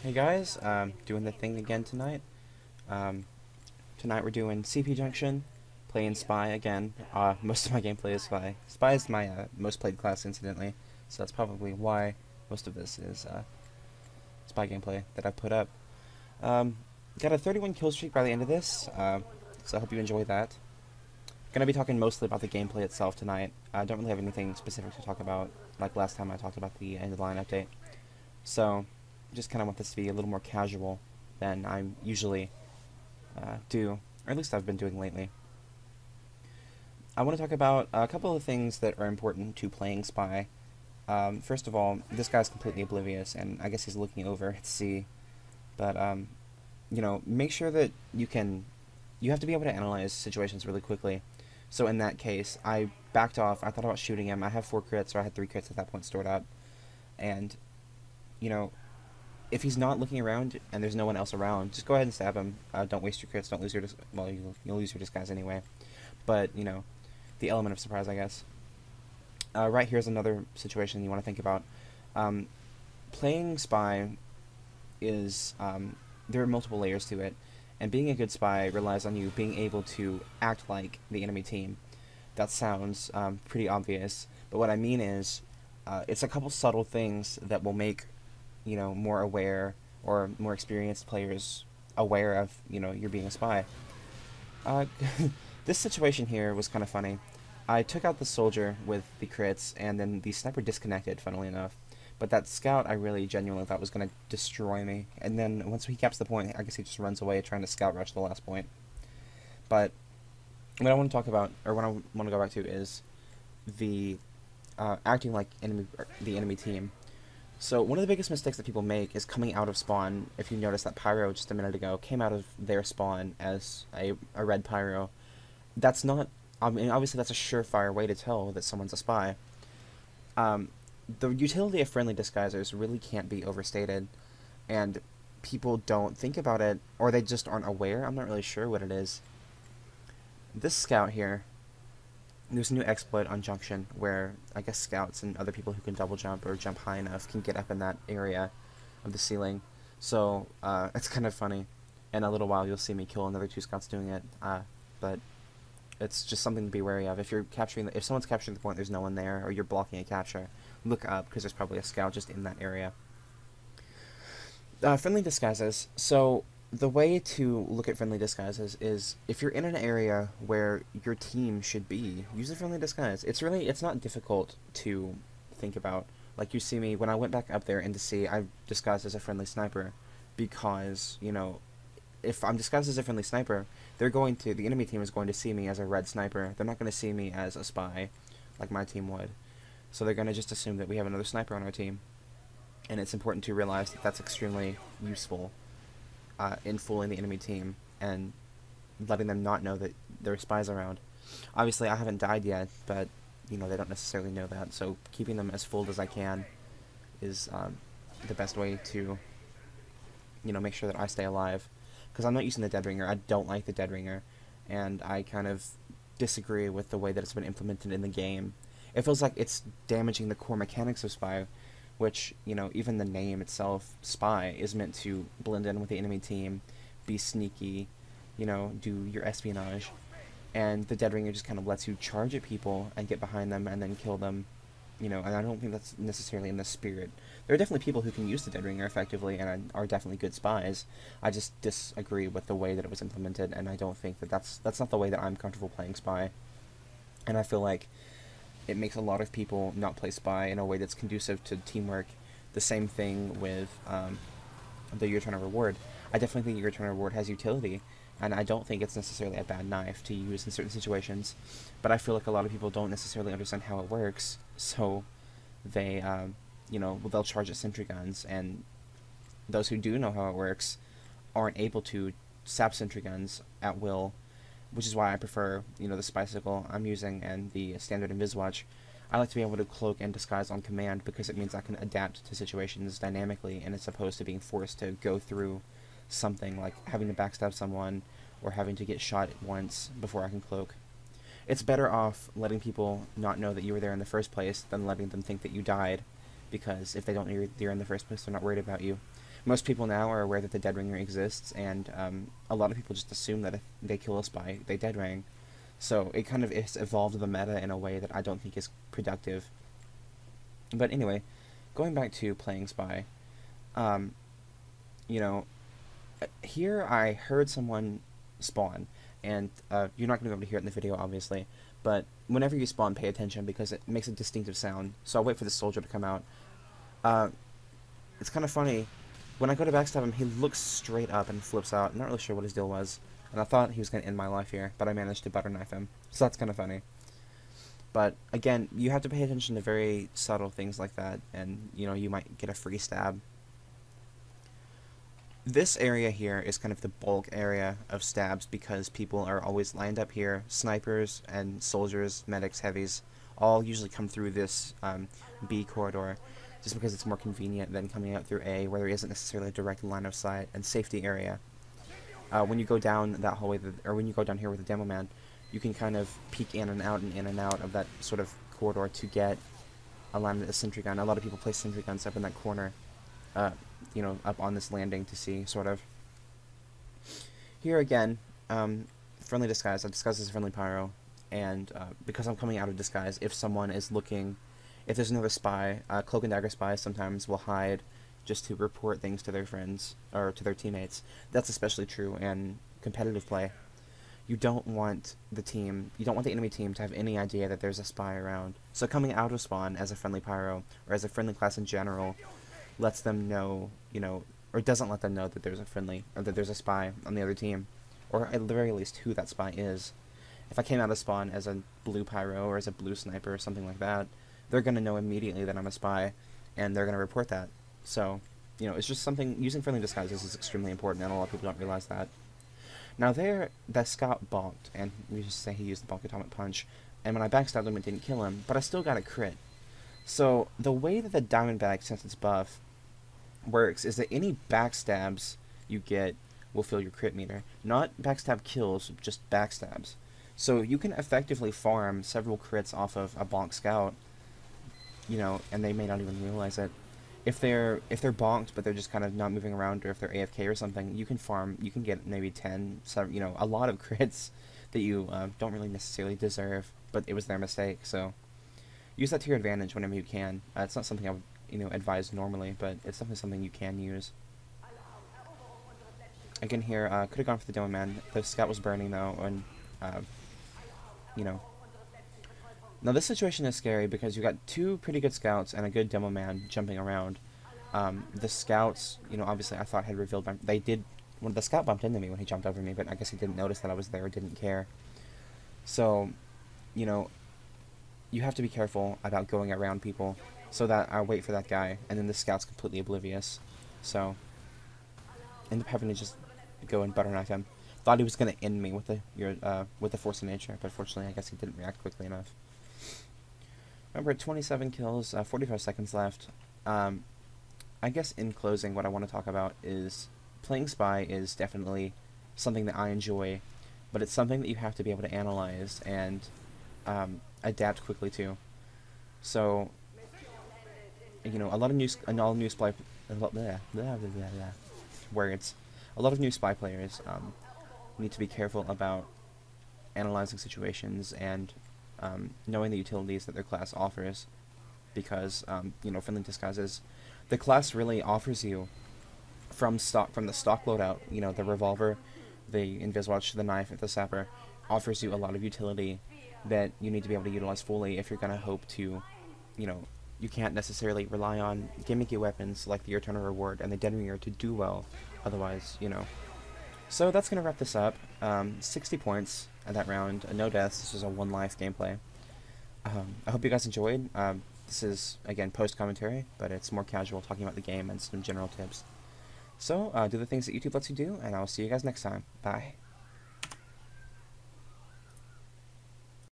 Hey guys, doing the thing again tonight. Um, Tonight we're doing CP Junction, playing Spy again. Most of my gameplay is Spy. Spy is my most played class, incidentally, so that's probably why most of this is Spy gameplay that I put up. Um, got a 31 kill streak by the end of this, so I hope you enjoy that. Gonna be talking mostly about the gameplay itself tonight. I don't really have anything specific to talk about, like last time I talked about the end of the line update. So, just kind of want this to be a little more casual than I usually do, or at least I've been doing lately. I want to talk about a couple of things that are important to playing Spy. First of all, this guy's completely oblivious, and I guess he's looking over at sea. But, make sure that you have to be able to analyze situations really quickly. So in that case, I backed off, I thought about shooting him. I have 4 crits, or I had 3 crits at that point stored up. And, if he's not looking around and there's no one else around, just go ahead and stab him. Don't waste your crits. Don't lose your you'll lose your disguise anyway. But the element of surprise, I guess. Right here's another situation you want to think about. Playing Spy is there are multiple layers to it, and being a good spy relies on you being able to act like the enemy team. That sounds pretty obvious, but what I mean is it's a couple subtle things that will make more aware or more experienced players aware of, you're being a spy. This situation here was kind of funny. I took out the soldier with the crits, and then the sniper disconnected, funnily enough. But that scout I really genuinely thought was going to destroy me. And then once he caps the point, I guess he just runs away trying to scout rush the last point. But what I want to talk about, or what I want to go back to, is the acting like the enemy team. So one of the biggest mistakes that people make is coming out of spawn. If you noticed that Pyro just a minute ago came out of their spawn as a red Pyro. That's not, I mean, obviously that's a surefire way to tell that someone's a spy. The utility of friendly disguisers really can't be overstated, and people don't think about it, or they just aren't aware. I'm not really sure what it is. This scout here, there's a new exploit on Junction where I guess scouts and other people who can double jump or jump high enough can get up in that area of the ceiling. So it's kind of funny. In a little while you'll see me kill another 2 scouts doing it, but it's just something to be wary of. If someone's capturing the point, there's no one there, or you're blocking a capture, look up, because there's probably a scout just in that area. Friendly disguises. So the way to look at friendly disguises is if you're in an area where your team should be, use a friendly disguise. It's not difficult to think about. Like, you see me, when I went back up there into sea, I disguised as a friendly sniper, because, if I'm disguised as a friendly sniper, the enemy team is going to see me as a red sniper. They're not going to see me as a spy, like my team would. So they're going to just assume that we have another sniper on our team. And it's important to realize that that's extremely useful in fooling the enemy team and letting them not know that there are spies around. Obviously, I haven't died yet, but, they don't necessarily know that. So keeping them as fooled as I can is the best way to, make sure that I stay alive. Because I'm not using the Dead Ringer. I don't like the Dead Ringer, and I kind of disagree with the way that it's been implemented in the game. It feels like it's damaging the core mechanics of Spy, which, even the name itself, Spy, is meant to blend in with the enemy team, be sneaky, do your espionage, and the Dead Ringer just kind of lets you charge at people and get behind them and then kill them, and I don't think that's necessarily in the spirit. There are definitely people who can use the Dead Ringer effectively and are definitely good spies. I just disagree with the way that it was implemented, and I don't think that that's not the way that I'm comfortable playing Spy. And I feel like it makes a lot of people not play Spy in a way that's conducive to teamwork. The same thing with the Your Turn to Reward. I definitely think Your Turn to Reward has utility, and I don't think it's necessarily a bad knife to use in certain situations. But I feel like a lot of people don't necessarily understand how it works, so they, they'll charge at sentry guns, and those who do know how it works aren't able to sap sentry guns at will, which is why I prefer, the Spycicle I'm using and the standard Inviswatch. I like to be able to cloak and disguise on command because it means I can adapt to situations dynamically, and as opposed to being forced to go through something like having to backstab someone or having to get shot once before I can cloak. It's better off letting people not know that you were there in the first place than letting them think that you died, because if they don't know you're there in the first place, they're not worried about you. Most people now are aware that the dead ringer exists, and a lot of people just assume that if they kill a spy, they dead ring. So it kind of has evolved the meta in a way that I don't think is productive. But anyway, going back to playing spy, you know, here I heard someone spawn, and you're not going to be able to hear it in the video, obviously, but whenever you spawn, pay attention, because it makes a distinctive sound. So I'll wait for the soldier to come out. It's kind of funny. When I go to backstab him, he looks straight up and flips out. I'm not really sure what his deal was, and I thought he was going to end my life here, but I managed to butter knife him, so that's kind of funny. But again, you have to pay attention to very subtle things like that, and you might get a free stab. This area here is kind of the bulk area of stabs because people are always lined up here. Snipers and soldiers, medics, heavies, all usually come through this B corridor just because it's more convenient than coming out through A, where there isn't necessarily a direct line of sight and safety area. When you go down that hallway, or when you go down here with the demo man, you can kind of peek in and out of that sort of corridor to get a line of a sentry gun. A lot of people place sentry guns up in that corner. Up on this landing to see, sort of. Here again, friendly disguise. I disguise as a friendly pyro, and because I'm coming out of disguise, if someone is looking, if there's another spy, cloak and dagger spies sometimes will hide just to report things to their friends, or to their teammates. That's especially true in competitive play. You don't want the enemy team to have any idea that there's a spy around. So coming out of spawn as a friendly pyro, or as a friendly class in general, lets them know, or doesn't let them know that there's a friendly, or that there's a spy on the other team, or at the very least who that spy is. If I came out of spawn as a blue pyro, or as a blue sniper, or something like that, they're going to know immediately that I'm a spy, and they're going to report that. So, it's just something, using friendly disguises is extremely important, and a lot of people don't realize that. Now there, that scout bonked, and we just say he used the bonk atomic punch, and when I backstabbed him, it didn't kill him, but I still got a crit. So, the way that the diamond bag, since it's buff, works is that any backstabs you get will fill your crit meter. Not backstab kills, just backstabs. So you can effectively farm several crits off of a bonk scout, and they may not even realize it. If they're bonked, but they're just kind of not moving around, or if they're AFK or something, you can get maybe 10, a lot of crits that you don't really necessarily deserve, but it was their mistake, so use that to your advantage whenever you can. It's not something I would advise normally, but it's definitely something you can use. Again here, could have gone for the demo man. The scout was burning though, and Now this situation is scary because you got two pretty good scouts and a good demo man jumping around. The scouts, obviously I thought had revealed when the scout bumped into me when he jumped over me, but I guess he didn't notice that I was there or didn't care. So, you have to be careful about going around people, so that I wait for that guy, and then the scout's completely oblivious. So, end up having to just go and butter knife him. Thought he was going to end me with the force of nature, but fortunately I guess he didn't react quickly enough. Remember, 27 kills, 45 seconds left. I guess in closing, what I want to talk about is playing spy is definitely something that I enjoy, but it's something that you have to be able to analyze and adapt quickly to. So, a lot of new spy words. A lot of new spy players need to be careful about analyzing situations and knowing the utilities that their class offers, because friendly disguises, the class really offers you from the stock loadout. The revolver, the Inviswatch, the knife, the sapper offers you a lot of utility that you need to be able to utilize fully if you're going to hope to, you can't necessarily rely on gimmicky weapons like the Eternal Reward and the Dead Ringer to do well, otherwise, So that's going to wrap this up. 60 points at that round, no deaths. This was a 1 life gameplay. I hope you guys enjoyed. This is, again, post-commentary, but it's more casual, talking about the game and some general tips. So, do the things that YouTube lets you do, and I'll see you guys next time. Bye.